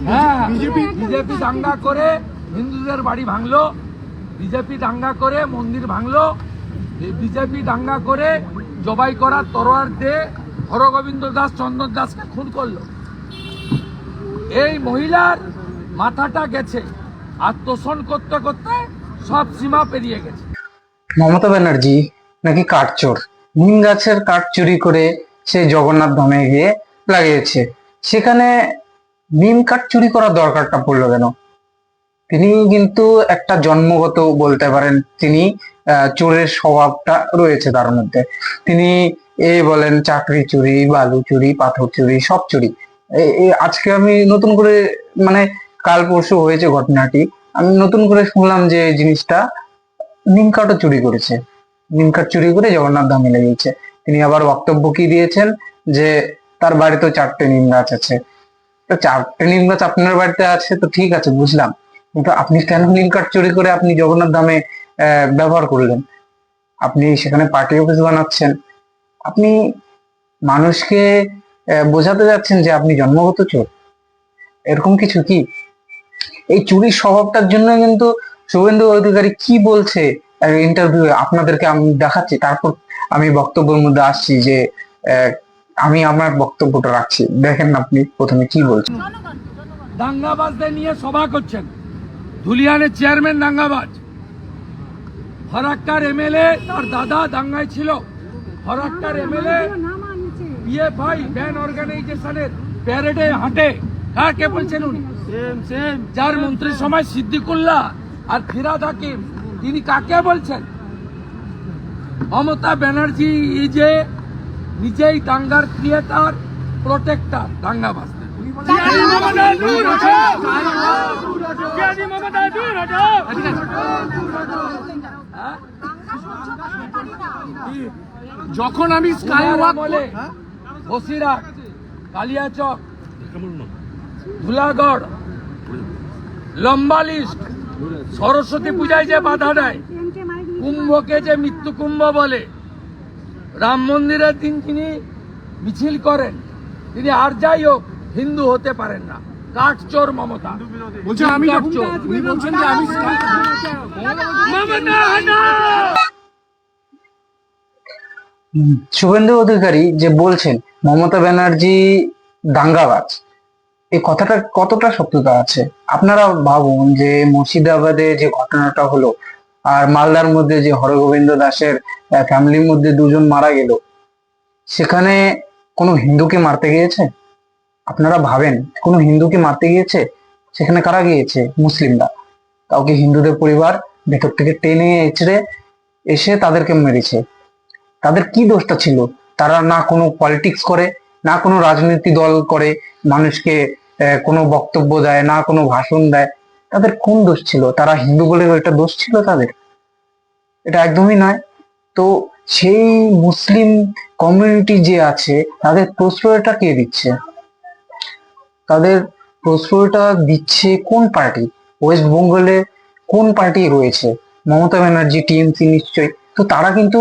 হ্যাঁ, বিজেপি দাঙ্গা করে হিন্দুদের বাড়ি ভাঙলো, বিজেপি দাঙ্গা করে মন্দির ভাঙলো, বিজেপি দাঙ্গা করে জবাই করা তরোয়ার দিয়ে হরগোবিন্দ দাস চন্দন দাসকে খুন করলো। এই মহিলার মাথাটা গেছে, আর তোষণ করতে করতে সব সীমা পেরিয়ে গেছে। মমতা ব্যানার্জি নাকি কাঠচোর, নিম গাছের কাঠ চুরি করে সে জগন্নাথ ধামে গিয়ে লাগিয়েছে। সেখানে নিম কাঠ চুরি করার দরকারটা পড়লো কেন? তিনি কিন্তু একটা জন্মগত বলতে পারেন, তিনি চোরের স্বভাবটা রয়েছে তার মধ্যে। তিনি বলেন চাকরি চুরি, বালু চুরি, পাথর চুরি, সব চুরি। আজকে আমি নতুন করে, মানে কাল পরশু হয়েছে ঘটনাটি, আমি নতুন করে শুনলাম যে জিনিসটা নিম কাঠও চুরি করেছে, নিম কাঠ চুরি করে জগন্নাথ ধামে লেগেছে। তিনি আবার বক্তব্য কি দিয়েছেন যে তার বাড়িতেও 4টে নিম গাছ আছে। তো 4টে নিম গাছ আপনার বাড়িতে আছে তো ঠিক আছে, বুঝলাম, কিন্তু আপনি কেন নিম কাঠ চুরি করে আপনি জগন্নাথ ধামে ব্যবহার করলেন? আপনি সেখানে পার্টি অফিস বানাচ্ছেন, আপনি মানুষকে বোঝাতে যাচ্ছেন যে আপনি জন্মগত চোর। এরকম কিছু কি? এই চুরির স্বভাবটার জন্য কিন্তু শুভেন্দু অধিকারী কি বলছে ইন্টারভিউ আপনাদেরকে আমি দেখাচ্ছি, তারপর আমি বক্তব্যের মধ্যে আসছি যে আমি আমার বক্তব্যটা রাখছি। দেখেন আপনি প্রথমে কি বলছেন। দাঙ্গাবাজদের নিয়ে সভা করছেন, ধুলিয়ানের চেয়ারম্যান দাঙ্গাবাজ, ফরাক্কার এমএলএ তার দাদা দাঙ্গায় ছিল, ফরাক্কার এমএলএ পিএফআই ব্যান অর্গানাইজেশনের প্যারেডে হাঁটে। কাকে বলছেন উনি? যার মন্ত্রীর সময় সিদ্দিকুল্লাহ আর ফিরাদ হাকিম, তিনি কাকে বলছেন? মমতা ব্যানার্জি যে নিজেই দাঙ্গার ক্রিয়েটার, প্রোটেক্টর দাঙ্গাবাজ। যখন আমি বসিরহাট, কালিয়াচক, ধুলাগড়, লম্বা লিস্ট, সরস্বতী পূজায় যে বাধা দেয়, কুম্ভকে যে মৃত্যু কুম্ভ বলে, রাম মন্দিরের দিন তিনি মিছিল করেন, তিনি আর যাই হোক হিন্দু হতে পারেন না। কাঠচোর মমতা। শুভেন্দু অধিকারী যে বলছেন মমতা ব্যানার্জি দাঙ্গাবাজ, এই কথাটা কতটা সত্যতা আছে? আপনারা ভাবুন যে মুর্শিদাবাদে যে ঘটনাটা হলো, আর মালদার মধ্যে যে হরগোবিন্দ দাসের ফ্যামিলির মধ্যে 2জন মারা গেল, সেখানে কোনো হিন্দুকে মারতে গিয়েছে? আপনারা ভাবেন, কোনো হিন্দুকে মারতে গিয়েছে? সেখানে কারা গিয়েছে? মুসলিমরা। কাউকে হিন্দুদের পরিবার ভেতর থেকে টেনে এঁচড়ে এসে তাদেরকে মেরেছে। তাদের কি দোষটা ছিল? তারা না কোনো পলিটিক্স করে, না কোনো রাজনীতি দল করে, মানুষকে কোনো বক্তব্য দেয়, না কোনো ভাষণ দেয়। তাদের কোন দোষ ছিল? তারা হিন্দু বলে এটা দোষ ছিল তাদের? এটা একদমই নয়। তো সেই মুসলিম কমিউনিটি যে আছে, তাদের প্রশ্রয়টা কে দিচ্ছে? তাদের প্রশ্রয়টা দিচ্ছে কোন পার্টি? ওয়েস্ট বেঙ্গলে কোন পার্টি রয়েছে? মমতা ব্যানার্জি, টিএমসি নিশ্চয়ই। তো তারা কিন্তু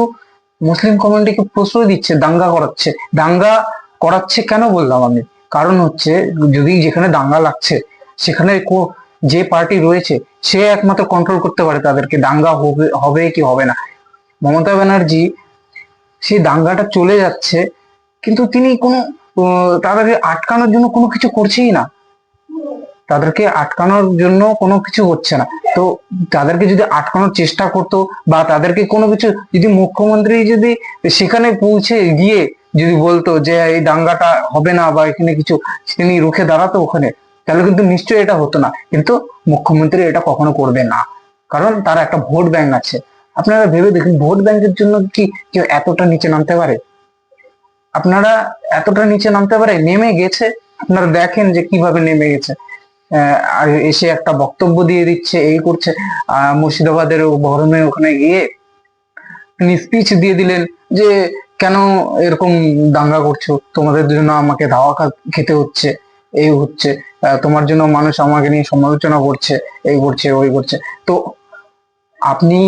মুসলিম কমিউনিটিকে প্রশ্রয় দিচ্ছে, দাঙ্গা করাচ্ছে। দাঙ্গা করাচ্ছে কেন বললাম আমি? কারণ হচ্ছে, যদি যেখানে দাঙ্গা লাগছে সেখানে যে পার্টি রয়েছে সে একমাত্র কন্ট্রোল করতে পারে তাদেরকে, দাঙ্গা হবে কি হবে না। মমতা ব্যানার্জি সেই দাঙ্গাটা চলে যাচ্ছে, কিন্তু তিনি কোনো তাদেরকে আটকানোর জন্য কোনো কিছু করছেই না। তাদেরকে আটকানোর জন্য কোনো কিছু হচ্ছে না। তো তাদেরকে যদি আটকানোর চেষ্টা করতো, বা তাদেরকে কোনো কিছু যদি মুখ্যমন্ত্রী যদি সেখানে পৌঁছে গিয়ে যদি বলতো যে এই দাঙ্গাটা হবে না, বা এখানে কিছু তিনি রুখে দাঁড়াতো ওখানে, তাহলে কিন্তু নিশ্চয়ই এটা হতো না। কিন্তু মুখ্যমন্ত্রী এটা কখনো করবে না, কারণ তার একটা ভোট ব্যাংক আছে। আপনারা ভেবে দেখুন, ভোট ব্যাংকের জন্য কি কেউ এতটা নিচে নামতে পারে? আপনারা এতটা নিচে নামতে পারে? নেমে গেছে, আপনারা দেখেন যে কিভাবে নেমে গেছে। আর এসে একটা বক্তব্য দিয়ে দিচ্ছে, এই করছে। মুর্শিদাবাদের বহরমে ওখানে গিয়ে তিনি স্পিচ দিয়ে দিলেন যে কেন এরকম দাঙ্গা করছো, তোমাদের জন্য আমাকে ধাওয়া খেতে হচ্ছে, এই হচ্ছে, তোমার জন্য মানুষ আমাকে নিয়ে সমালোচনা করছে, এই করছে, ওই করছে। তো আপনি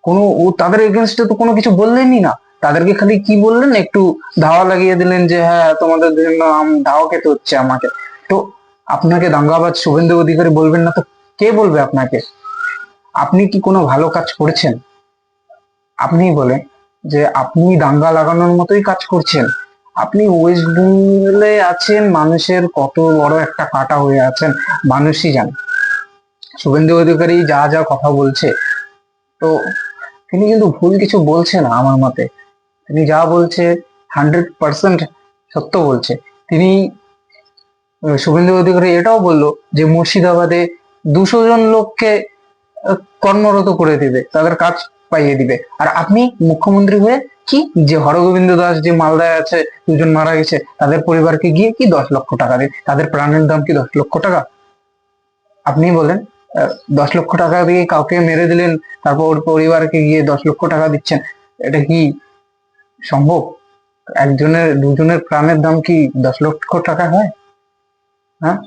কোনো তাদের এগেনস্টে তো কোনো কিছু বললেনই না, তাদেরকে খালি কি বললেন, একটু ধাওয়া লাগিয়ে দিলেন যে হ্যাঁ তোমাদের জন্য ধাওয়া খেতে হচ্ছে আমাকে। তো আপনাকে দাঙ্গাবাজ শুভেন্দু অধিকারী বলবেন না তো কে বলবে আপনাকে? আপনি কি কোনো ভালো কাজ করেছেন? আপনি বলে যে আপনি দাঙ্গা লাগানোর মতোই কাজ করছেন। আপনি ওয়েস্ট বেঙ্গলে আছেন, মানুষের কত বড় একটা কাটা হয়ে আছেন মানুষই জানে। শুভেন্দু অধিকারী যা যা কথা বলছে, তো তিনি কিন্তু ভুল কিছু বলছে না আমার মতে। তিনি যা বলছে 100% সত্য বলছে। তিনি শুভেন্দু অধিকারী এটাও বললো যে মুর্শিদাবাদে 200 জন লোককে কর্মরত করে দিবে, তাদের কাজ পাইয়ে দিবে। আর আপনি মুখ্যমন্ত্রী হয়ে কি, যে হরগোবিন্দ দাস যে মালদায় আছে, 2 জন মারা গেছে, তাদের পরিবারকে গিয়ে কি 10 লক্ষ টাকা দিন? তাদের প্রাণের দাম কি 10 লক্ষ টাকা? আপনি বলেন 10 লক্ষ টাকা দিয়ে কাউকে মেরে দিলেন, তারপর ওর পরিবারকে গিয়ে 10 লক্ষ টাকা দিচ্ছেন, এটা কি সম্ভব? একজনের 2 জনের প্রাণের দাম কি 10 লক্ষ টাকা হয়? হ্যাঁ,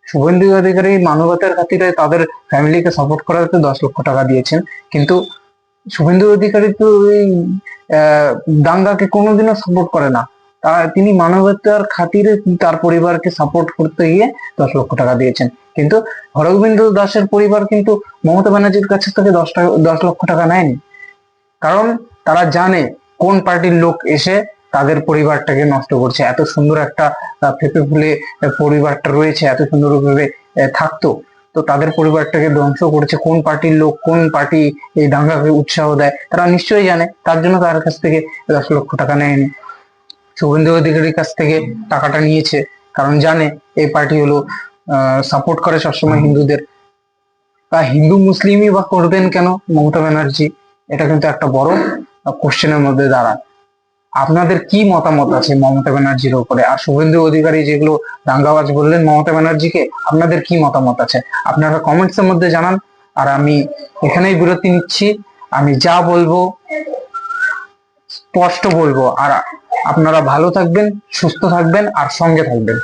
শুভেন্দু অধিকারী মানবতার খাতিরে তাদের ফ্যামিলিকে সাপোর্ট করাতে 10 লক্ষ টাকা দিয়েছেন, কিন্তু শুভেন্দু অধিকারী তো এই দাঙ্গাকে কোনোদিনও সাপোর্ট করে না। তিনি মানবতার খাতিরে তার পরিবারকে সাপোর্ট করতে গিয়ে 10 লক্ষ টাকা দিয়েছেন। কিন্তু হরগোবিন্দ দাসের পরিবার কিন্তু মমতা ব্যানার্জির কাছে থেকে 10 লক্ষ টাকা নেয়নি। কারণ তারা জানে কোন পার্টির লোক এসে তাদের পরিবারটাকে নষ্ট করছে। এত সুন্দর একটা ফেঁপে ফুলে পরিবারটা রয়েছে, এত সুন্দরভাবে থাকতো, তো তাদের পরিবারটাকে ধ্বংস করেছে কোন পার্টির লোক, কোন পার্টি এই দাঙ্গাকে উৎসাহ দেয়, তারা নিশ্চয়ই জানে। তার জন্য তার কাছ থেকে 10 লক্ষ টাকা নেয়নি। শুভেন্দু অধিকারীর কাছ থেকে টাকাটা নিয়েছে কারণ জানে এই পার্টি হলো সাপোর্ট করে সবসময় হিন্দুদের। তা হিন্দু মুসলিমই বা করবেন কেন মমতা ব্যানার্জি? এটা কিন্তু একটা বড় কোশ্চেনের মধ্যে দাঁড়ায়। আপনাদের কি মতামত আছে মমতা ব্যানার্জির উপরে? আর শুভেন্দু অধিকারী যেগুলো দাঙ্গাবাজ বললেন মমতা ব্যানার্জিকে, আপনাদের কি মতামত আছে আপনারা কমেন্টস এর মধ্যে জানান। আর আমি এখানেই বিরতি নিচ্ছি। আমি যা বলবো স্পষ্ট বলবো। আর আপনারা ভালো থাকবেন, সুস্থ থাকবেন আর সঙ্গে থাকবেন।